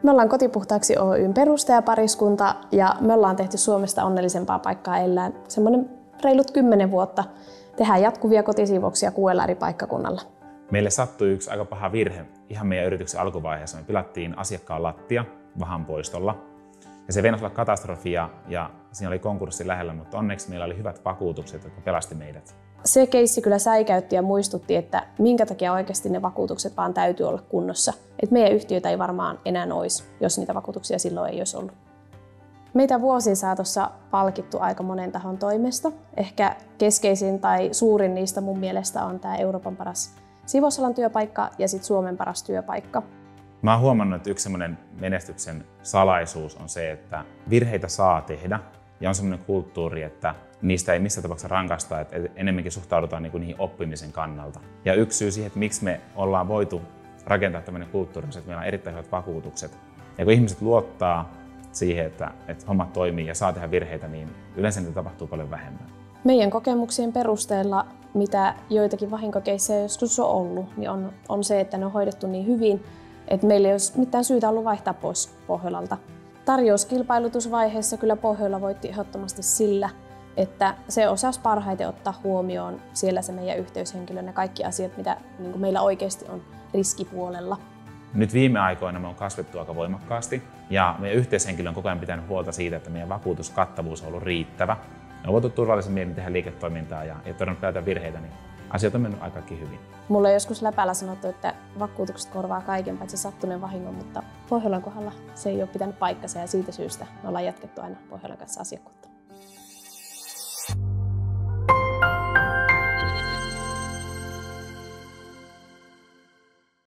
Me ollaan Kotipuhtaaksi Oyn perustajapariskunta ja me ollaan tehty Suomesta onnellisempaa paikkaa elää semmoinen reilut 10 vuotta. Tehdään jatkuvia kotisiivouksia 6 eri paikkakunnalla. Meille sattui yksi aika paha virhe ihan meidän yrityksen alkuvaiheessa. Me pilattiin asiakkaan lattia vahan poistolla. Ja se venäisi olla katastrofi ja siinä oli konkurssi lähellä, mutta onneksi meillä oli hyvät vakuutukset, jotka pelasti meidät. Se keissi kyllä säikäytti ja muistutti, että minkä takia oikeasti ne vakuutukset vaan täytyy olla kunnossa. Että meidän yhtiötä ei varmaan enää olisi, jos niitä vakuutuksia silloin ei olisi ollut. Meitä vuosien saatossa palkittu aika monen tahon toimesta. Ehkä keskeisin tai suurin niistä mun mielestä on tämä Euroopan paras siivousalan työpaikka ja sitten Suomen paras työpaikka. Mä oon huomannut, että yksi semmoinen menestyksen salaisuus on se, että virheitä saa tehdä ja on semmoinen kulttuuri, että niistä ei missään tapauksessa rankasta, että enemmänkin suhtaudutaan niihin oppimisen kannalta. Ja yksi syy siihen, että miksi me ollaan voitu rakentaa tämmöinen kulttuuri, on se, että meillä on erittäin hyvät vakuutukset. Ja kun ihmiset luottaa siihen, että hommat toimii ja saa tehdä virheitä, niin yleensä niitä tapahtuu paljon vähemmän. Meidän kokemuksien perusteella, mitä joitakin vahinkokeissejä joskus on ollut, niin on se, että ne on hoidettu niin hyvin, että meillä ei olisi mitään syytä ollut vaihtaa pois Pohjolalta. Tarjouskilpailutusvaiheessa kyllä Pohjola voitti ehdottomasti sillä, että se osasi parhaiten ottaa huomioon siellä se meidän yhteyshenkilö ja kaikki asiat, mitä niin kuin meillä oikeasti on riskipuolella. Nyt viime aikoina me on kasvettu aika voimakkaasti ja meidän yhteyshenkilö on koko ajan pitänyt huolta siitä, että meidän vakuutuskattavuus on ollut riittävä. Me on voitu turvallisen mielin tehdä liiketoimintaa ja todennut päätä virheitä, niin asiat on mennyt aikakin hyvin. Mulla on joskus läpällä sanottu, että vakuutukset korvaa kaiken paitsi sattuneen vahingon, mutta Pohjolan kohdalla se ei ole pitänyt paikkansa ja siitä syystä me ollaan jatkettu aina Pohjolan kanssa asiakkuutta.